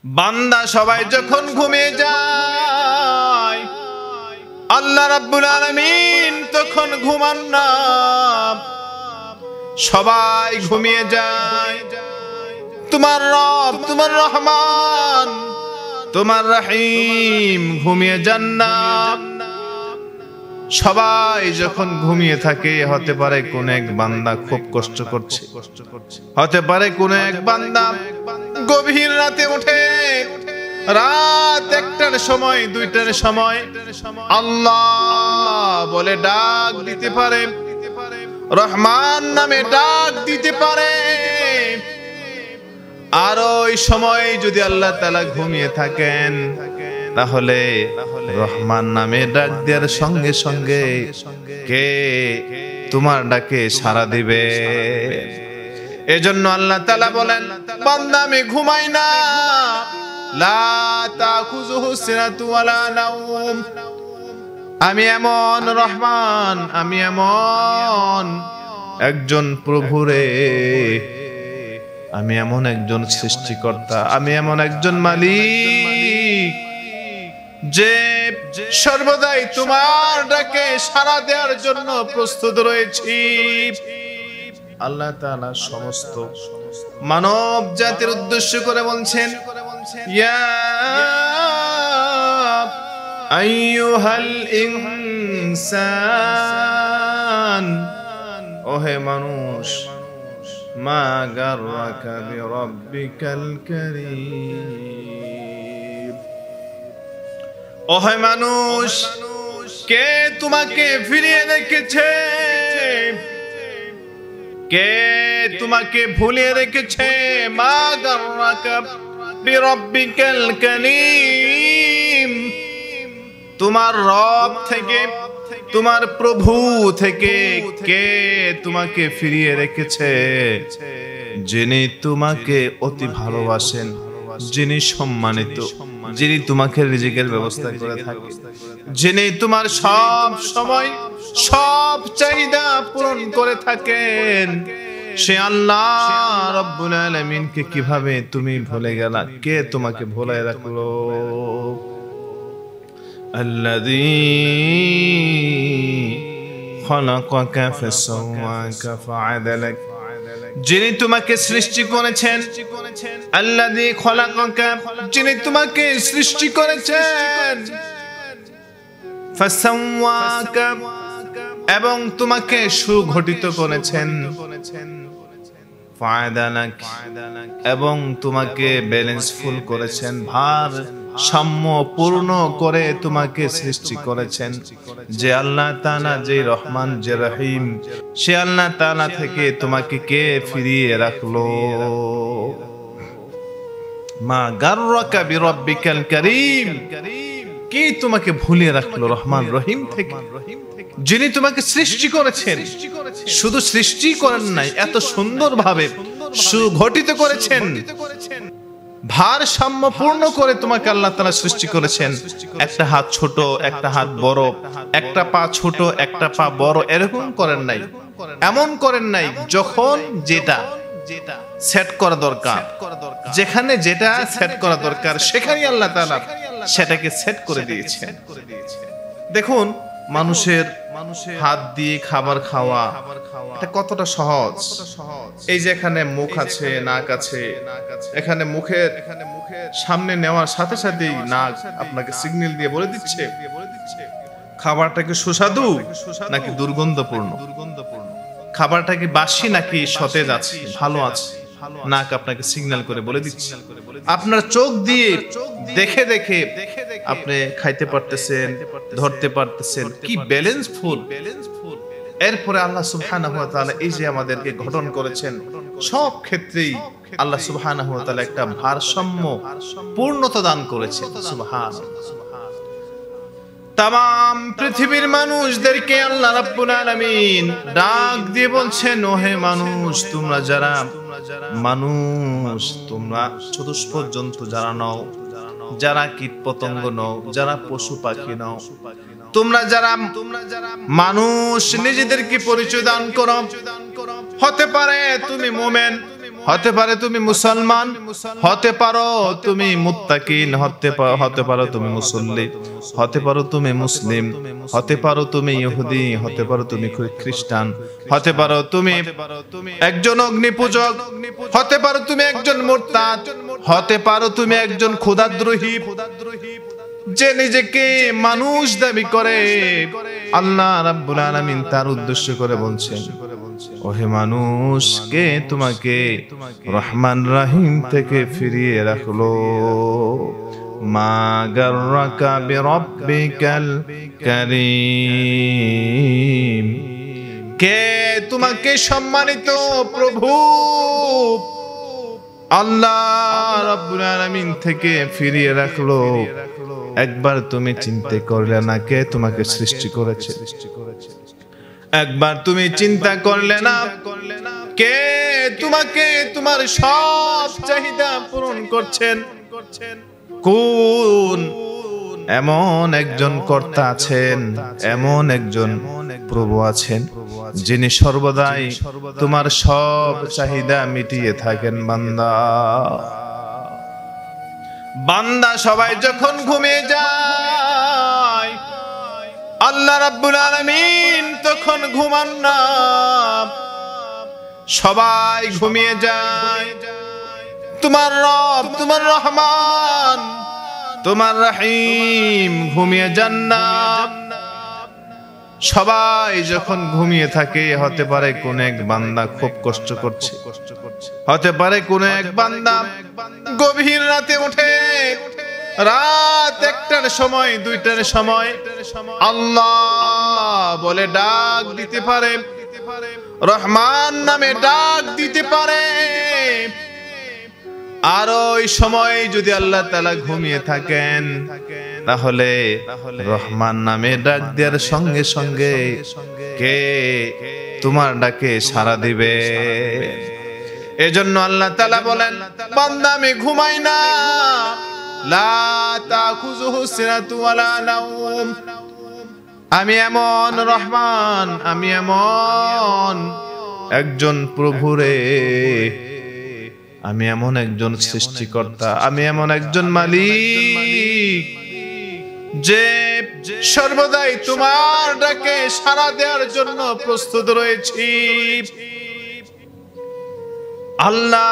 বান্দা সবাই যখন ঘুমিয়ে যায়, আল্লাহ রাব্বুল আলামিন তখন ঘুমান না, সবাই ঘুমিয়ে যায়। তোমার রব, তোমার রহমান, তোমার রহিম ঘুমিয়ে যান না। সবাই যখন ঘুমিয়ে থাকে, হতে পারে কোন এক বান্দা খুব কষ্ট করছে, হতে পারে কোন এক বান্দা গভীর রাতে উঠে, রাত 1টার সময় 2টার সময় আল্লাহ বলে ডাক দিতে পারে, রহমান নামে ডাক দিতে পারে। আর ওই সময় যদি আল্লাহ তাআলা ঘুমিয়ে থাকেন, তাহলে রহমান নামে ডাক দেওয়ার সঙ্গে সঙ্গে কে তোমার ডাকে সাড়া দিবে? এজন্য আল্লাহ তাআলা বলেন, বান্দা আমি ঘুমাই না, লা তাখুযুহু সিনাতু ওয়ালা নাওম। আমি এমন রহমান, আমি এমন একজন প্রভু রে, আমি এমন একজন সৃষ্টিকর্তা, আমি এমন একজন মালিক যে সর্বদাই তোমার ডাকে সাড়া দেওয়ার জন্য প্রস্তুত রয়েছি। আল্লাহ তাআলা সমস্ত মানব জাতির উদ্দেশ্য করে বলছেন, ইয়া আইয়ুহাল ইনসান, ওহে মানুষ, মা গাররাকা বিরাব্বিকাল কারীম। ওহে মানুষ, কে তোমাকে ফিরিয়ে রেখেছে? কে তোমাকে ভুলিয়ে রেখেছে? মা গাররাকা বিরাব্বিকাল কারীম। তোমার রব থেকে, তোমার প্রভু থেকে কে তোমাকে ফিরিয়ে রেখেছে? যিনি তোমাকে অতি ভালোবাসেন, যিনি সম্মানিত, যিনি তোমাকে রিজিকের ব্যবস্থা করে থাকেন, যিনি তোমার সব সময় সব চাহিদা পূরণ করে থাকেন, সে আল্লাহ রাব্বুল আলামিনকে কিভাবে তুমি ভুলে গেলা? কে তোমাকে ভুলায় রাখলো? الذي خلقك فسواك فعدلك, যিনি তোমাকে সৃষ্টি করেছেন, আল্লাযী খলাকাকা, যিনি তোমাকে সৃষ্টি করেছেন, ফাসাওয়াকা, এবং তোমাকে সুগঠিত করেছেন, ফাআদালাক, এবং তোমাকে ব্যালেন্সফুল করেছেন, ভার সাম্য পূর্ণ করে তোমাকে সৃষ্টি করেছেন। যে আল্লাহ তাআলা, যে রহমান, যে রহিম, সে আল্লাহ তাআলা থেকে তোমাকে কে ফিরিয়ে রাখলো? মা গাররাকা বিরাব্বিকাল কারীম, কে তোমাকে ভুলিয়ে রাখলো রহমান রহিম থেকে? যিনি তোমাকে সৃষ্টি করেছেন, শুধু সৃষ্টি করেন নাই, এত সুন্দরভাবে সুগঠিত করেছেন, ভারসাম্য পূর্ণ করে তোমাকে আল্লাহ তাআলা সৃষ্টি করেছেন। একটা হাত ছোট, একটা হাত বড়, একটা পা ছোট, একটা পা বড়, এরকম করেন নাই। এমন করেন নাই, যখন যেটা সেট করা দরকার, যেখানে যেটা সেট করা দরকার, সেখানেই আল্লাহ তাআলা সেটাকে সেট করে দিয়েছেন। দেখুন, মানুষের হাত দিয়ে খাবার খাওয়া এটা কতটা সহজ। এই যে এখানে মুখ আছে, নাক আছে, এখানে মুখের সামনে নেওয়ার সাথে সাথেই নাক আপনাকে সিগন্যাল দিয়ে বলে দিচ্ছে খাবারটা কি সুস্বাদু নাকি দুর্গন্ধপূর্ণ, খাবারটা কি বাসি নাকি সতেজ আছে, ভালো আছে। নাক আপনাকে সিগন্যাল করে বলে দিচ্ছে। আপনার চোখ দিয়ে দেখে দেখে আপনি খাইতে পারতেছেন, ধরতে পারতেছেন, কি ব্যালেন্সফুল। এরপরে আল্লাহ সুবহানাহু ওয়া তাআলা এই যে আমাদেরকে গঠন করেছেন, সব ক্ষেত্রেই আল্লাহ সুবহানাহু ওয়া তাআলা একটা ভারসাম্য পূর্ণতা দান করেছেন। সুবহানাল্লাহ। তাম পৃথিবীর মানুষদেরকে আল্লাহ রাব্বুল আলামিন ডাক দিয়ে বলছেন, ওহে মানুষ, তোমরা যারা মানুষ, তোমরা চতুষ্পদ জন্তু যারা নও, যারা কীট পতঙ্গ নও, যারা পশু পাখি নও, তোমরা যারা মানুষ, নিজেদেরকে পরিচয় দান করো। হতে পারে তুমি মুমিন, হতে পারে তুমি মুসলমান, হতে পারো তুমি মুত্তাকিন, হতে পারো তুমি মুসল্লি, হতে পারো তুমি মুসলিম, হতে পারো তুমি ইহুদি, হতে পারো তুমি খ্রিস্টান, হতে পারো তুমি একজন অগ্নিপূজক, হতে পারো তুমি একজন মুরতাদ, হতে পারো তুমি একজন খোদাদ্রোহী যে নিজেকে মানুষ দাবি করে। আল্লাহ রাব্বুল আলামিন তার উদ্দেশ্য করে বলছেন, ওহে মানুষ, কে তোমাকে রহমান রহিম থেকে ফিরিয়ে রাখলো? মা গাররাকা বিরাব্বিকাল কারীম, কে তোমাকে সম্মানিত প্রভু আল্লাহ রাব্বুল আলামিন থেকে ফিরিয়ে রাখলো? একবার তুমি চিন্তা করলে না কে তোমাকে সৃষ্টি করেছে? একবার তুমি চিন্তা করলে না কে তোমাকে তোমার সব চাহিদা পূরণ করছেন? কোন এমন একজন কর্তা আছেন, এমন একজন প্রভু আছেন যিনি সর্বদাই তোমার সব চাহিদা মিটিয়ে থাকেন? বান্দা বান্দা সবাই যখন ঘুমিয়ে যায়, আল্লাহ রাব্বুল আলামিন তখন ঘুমান না, সবাই ঘুমিয়ে যায়। তোমার রব, তোমার রহমান, তোমার রহিম ঘুমিয়ে যান না। সবাই যখন ঘুমিয়ে থাকে, হতে পারে কোন এক বান্দা খুব কষ্ট করছে, হতে পারে কোন এক বান্দা গভীর রাতে ওঠে, রাত 1টার সময়, 2টার সময় আল্লাহ বলে ডাক দিতে পারে, রহমান নামে ডাক দিতে পারে। আর ওই সময় যদি আল্লাহ তাআলা ঘুমিয়ে থাকেন, তাহলে রহমান নামে ডাক দেওয়ার সঙ্গে সঙ্গে কে তোমার ডাকে সাড়া দিবে? এজন্য আল্লাহ তাআলা বলেন, বান্দা আমি ঘুমাই না, লা তাখুযুহু সিনাতু ওয়ালা নাওম। আমি এমন রহমান, আমি এমন একজন প্রভু রে, আমি এমন একজন সৃষ্টিকর্তা, আমি এমন একজন মালিক যে সর্বদাই তোমার ডাকে সাড়া দেওয়ার জন্য প্রস্তুত রয়েছি। আল্লাহ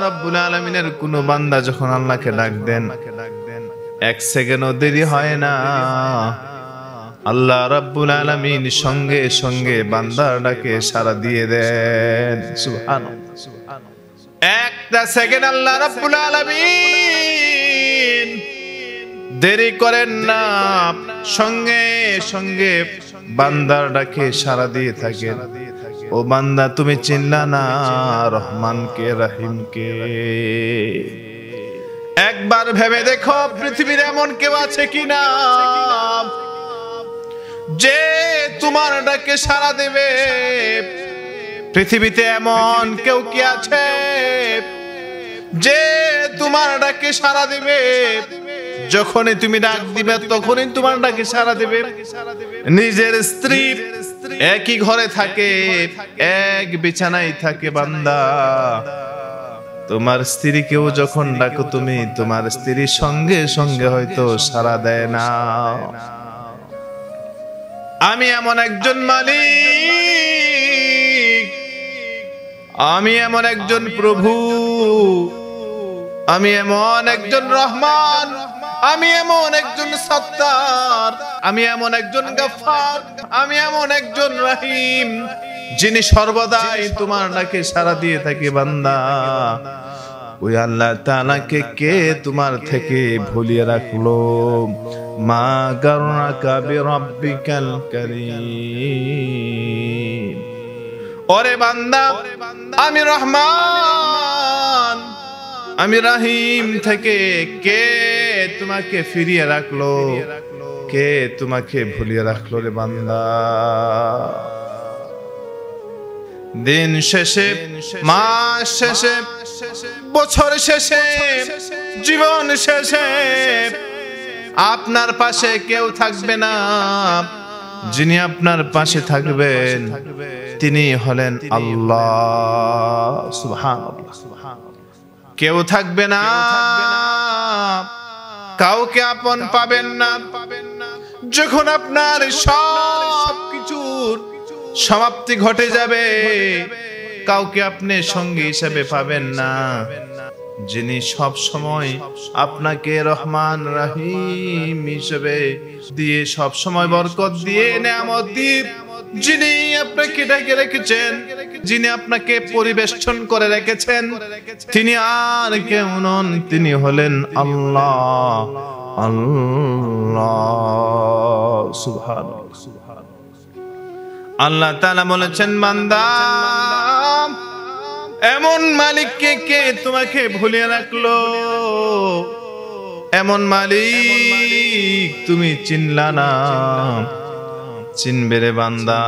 রাব্বুল আলামিনের কোন বান্দা যখন আল্লাহকে ডাক দেন, 1 সেকেন্ডও দেরি হয় না, আল্লাহ রাব্বুল আলামিন সঙ্গে সঙ্গে বান্দার ডাকে সাড়া দিয়ে দেন। সুবহানাল্লাহ। 1টা সেকেন্ড আল্লাহ রাব্বুল আলামিন দেরি করেন না, সঙ্গে সঙ্গে বান্দার ডাকে সাড়া দিয়ে থাকেন। ও বান্দা, তুমি চিনলা না রহমানকে, রহিমকে? একবার ভেবে দেখো পৃথিবীর এমন কেউ আছে কিনা যে তোমার ডাকে সাড়া দেবে? পৃথিবীতে এমন কেউ কি আছে যে তোমার ডাকে সাড়া দিবে? যখনই তুমি ডাক দিবে তখনই তোমার ডাকে সাড়া দিবে। নিজের স্ত্রী একই ঘরে থাকে, এক বিছানায় থাকে, বান্দা তোমার স্ত্রীকেও যখন ডাকো তুমি, তোমার স্ত্রীর সঙ্গে সঙ্গে হয়তো সাড়া দেয় না। আমি এমন একজন মালিক, আমি এমন একজন প্রভু, আমি এমন একজন রহমান, আমি এমন একজন সত্তার, আমি এমন একজন গফফার, আমি এমন একজন রহিম যিনি সর্বদাই তোমার ডাকে সাড়া দিয়ে থাকে। বান্দা, ওই আল্লাহ তাআলাকে কে তোমার থেকে ভুলিয়ে রাখলো? মা গাররাকা বিরাব্বিকাল কারীম। ওরে বান্দা, আমি রহমান, আমি রহিম থেকে কে তোমাকে ফিরিয়ে রাখলো? কে তোমাকে ভুলিয়ে রাখলো রে বান্দা? দিন শেষে, মাস শেষে, বছর শেষে, জীবন শেষে আপনার পাশে কেউ থাকবে না। যিনি আপনার পাশে থাকবেন তিনি হলেন আল্লাহ। সুবহানাল্লাহ। কেউ থাকবে না, কাউকে আপন পাবেন না। যখন আপনার সব কিছুর সমাপ্তি ঘটে যাবে, কাউকে আপনি সঙ্গী হিসেবে পাবেন না। যিনি সব সময় আপনাকে রহমান রহিম হিসেবে দিয়ে সব সময় বরকত দিয়ে নেয়ামত দিয়ে, যিনি আপনাকে ঢেকে রেখেছেন, যিনি আপনাকে পরিবেষ্টন করে রেখেছেন, তিনি আর কেউ নন, তিনি হলেন আল্লাহ। আল্লাহ সুবহানাল্লাহ। আল্লাহ তাআলা বলেছেন, বান্দা, এমন মালিককে কে তোমাকে ভুলিয়ে রাখলো? এমন মালিক তুমি চিনলা না? চিনবে রে বান্দা।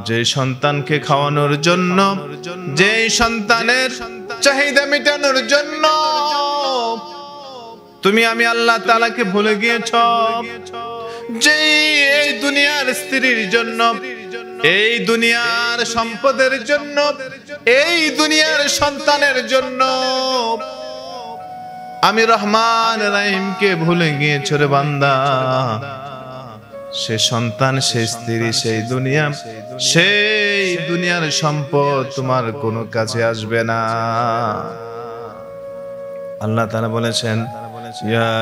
যে সন্তানকে খাওয়ানোর জন্য, যে সন্তানের চাহিদা মেটানোর জন্য তুমি আমি আল্লাহ তাআলাকে ভুলে গিয়েছ, যে এই দুনিয়ার স্ত্রীর জন্য, এই দুনিয়ার সম্পদের জন্য, এই দুনিয়ার সন্তানের জন্য আমি রহমান রহিমকে ভুলে গিয়েছ রে বান্দা। সে সন্তান, সে স্ত্রী, সেই দুনিয়া, সেই দুনিয়ার সম্পদ তোমার কোনো কাছে আসবে না। আল্লাহ তাআলা বলেছেন, ইয়া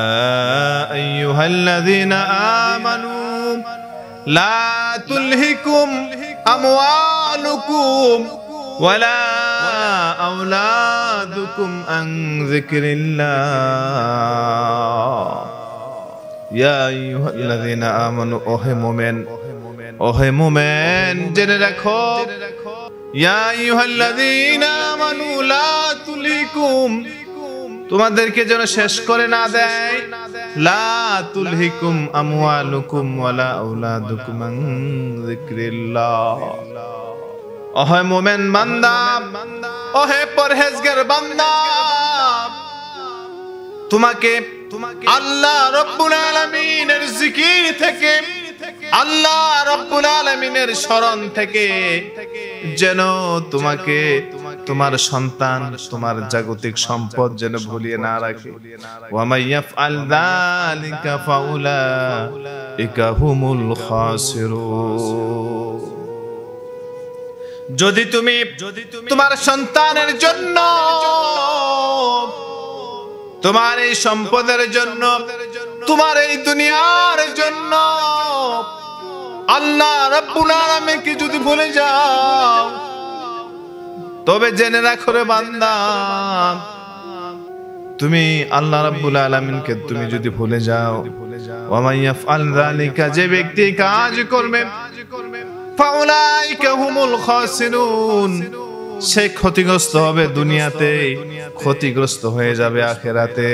আইয়ুহাল্লাযীনা আমানু লা তুলহিকুম আমওয়ালুকুম ওয়ালা আওলাদুকুম আন যিকরিল্লাহ। ইয়া আইয়ুহাল্লাযীনা আমানু, ওহে মুমিন, ওহে মুমিন, জেনে রাখো, ইয়া আইয়ুহাল্লাযীনা আমানু লা তুলহিকুম, তোমাদেরকে যেন শেষ করে না দেয়, লা তুলহিকুম আমওয়ালুকুম ওয়ালা আওলাদুকুম আন যিকরিল্লাহ। ওহে মুমিন বান্দা, ওহে পরহেজগার বান্দা, তোমাকে আল্লাহ রাব্বুল আলামিনের জিকির থেকে, আল্লাহ রাব্বুল আলামিনের স্মরণ থেকে যেন তোমাকে তোমার সন্তান, তোমার জাগতিক সম্পদ যেন ভুলিয়ে না রাখে। ওয়া মাইয়াফআল যালিকা ফাউলাইকা হুমুল খাসিরুন। যদি তুমি তোমার সন্তানের জন্য, তোমার এই সম্পদের জন্য, তোমার এই দুনিয়ার জন্য আল্লাহ রাব্বুল আলামিনকে যদি ভুলে যাও, তবে জেনে রাখো রে বান্দা, তুমি আল্লাহ রাব্বুল আলামিনকে তুমি যদি ভুলে যাও, ওয়া মাইয়াফআল যালিকা, যে ব্যক্তি কাজ করবে, ফাউলাইকা হুমুল খাসিরুন, সে ক্ষতিগ্রস্ত হবে দুনিয়াতে, ক্ষতিগ্রস্ত হয়ে যাবে আখিরাতে।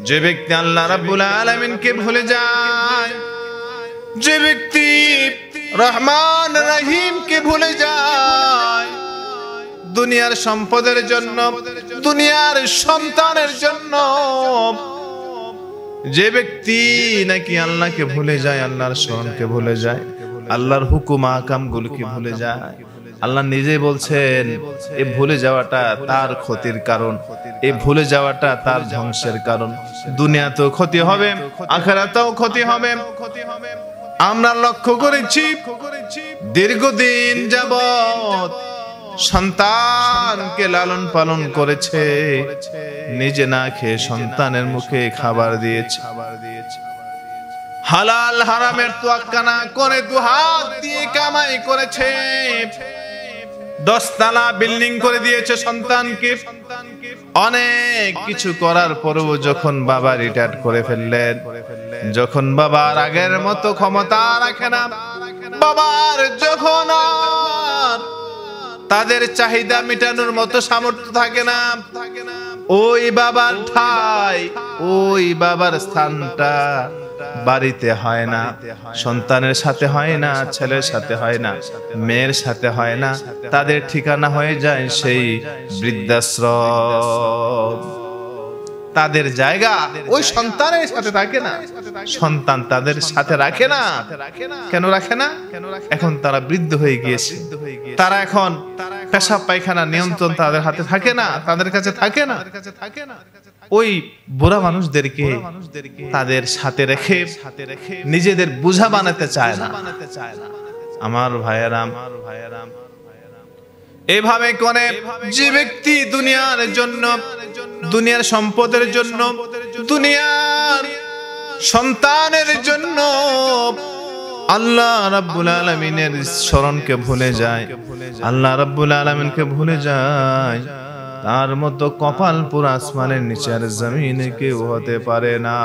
যে ব্যক্তি আল্লাহ রাব্বুল আলামিনকে ভুলে যায়, যে ব্যক্তি রহমান রহিমকে ভুলে যায়, দুনিয়ার সম্পদের জন্য, দুনিয়ার সন্তানের জন্য, যে ব্যক্তি নাকি আল্লাহকে ভুলে যায়, আল্লাহর স্মরণকে ভুলে যায়, আল্লাহর হুকুম আহকাম গুলোকে ভুলে যায়, আল্লাহ নিজেই বলছেন এই ভুলে যাওয়াটা তার ক্ষতির কারণ, এই ভুলে যাওয়াটা তার ধ্বংসের কারণ। দুনিয়াতেও ক্ষতি হবে, আখিরাতেও ক্ষতি হবে। আমরা লক্ষ্য করেছি দীর্ঘদিন যাবত সন্তানকে লালন পালন করেছে, নিজে না খেয়ে সন্তানের মুখে খাবার দিয়েছে, হালাল হারামের তোয়াক্কা না করে দুহাত দিয়ে কামাই করেছে, 10 তলা বিল্ডিং করে দিয়েছে সন্তানকে। অনেক কিছু করার পরেও যখন বাবা রিটায়ার করে ফেললেন, যখন বাবার আগের মতো ক্ষমতা রাখে না, বাবার যখন তাদের চাহিদা মেটানোর মতো সামর্থ্য থাকে না, ওই বাবার ঠাই, ওই বাবার স্থানটা বাড়িতে হয় না, সন্তানের সাথে হয় না, ছেলের সাথে হয় না, মেয়ের সাথে হয় না, তাদের ঠিকানা হয়ে যায় সেই বৃদ্ধাশ্রম। তাদের জায়গা ওই সন্তানের সাথে থাকে না, সন্তান তাদের সাথে রাখে না। কেন রাখে না? এখন তারা বৃদ্ধ হয়ে গিয়েছে, তারা এখন পেশাব পায়খানা নিয়ন্ত্রণ তাদের হাতে থাকে না, তাদের কাছে থাকে না। ওই বুড়া মানুষদেরকে তাদের সাথে রেখে নিজেদের বোঝা বানাতে চায় না। আমার ভাইয়েরা, এভাবে করে যে ব্যক্তি দুনিয়ার জন্য, দুনিয়ার সম্পদের জন্য, দুনিয়ার সন্তানের জন্য আল্লাহ রাব্বুল আলামিনের স্মরণকে ভুলে যায়, আল্লাহ রাব্বুল আলামিনকে ভুলে যায়, তার মতো কপাল পুরো আসমানের নিচে আর জমিনে কেউ হতে পারে না।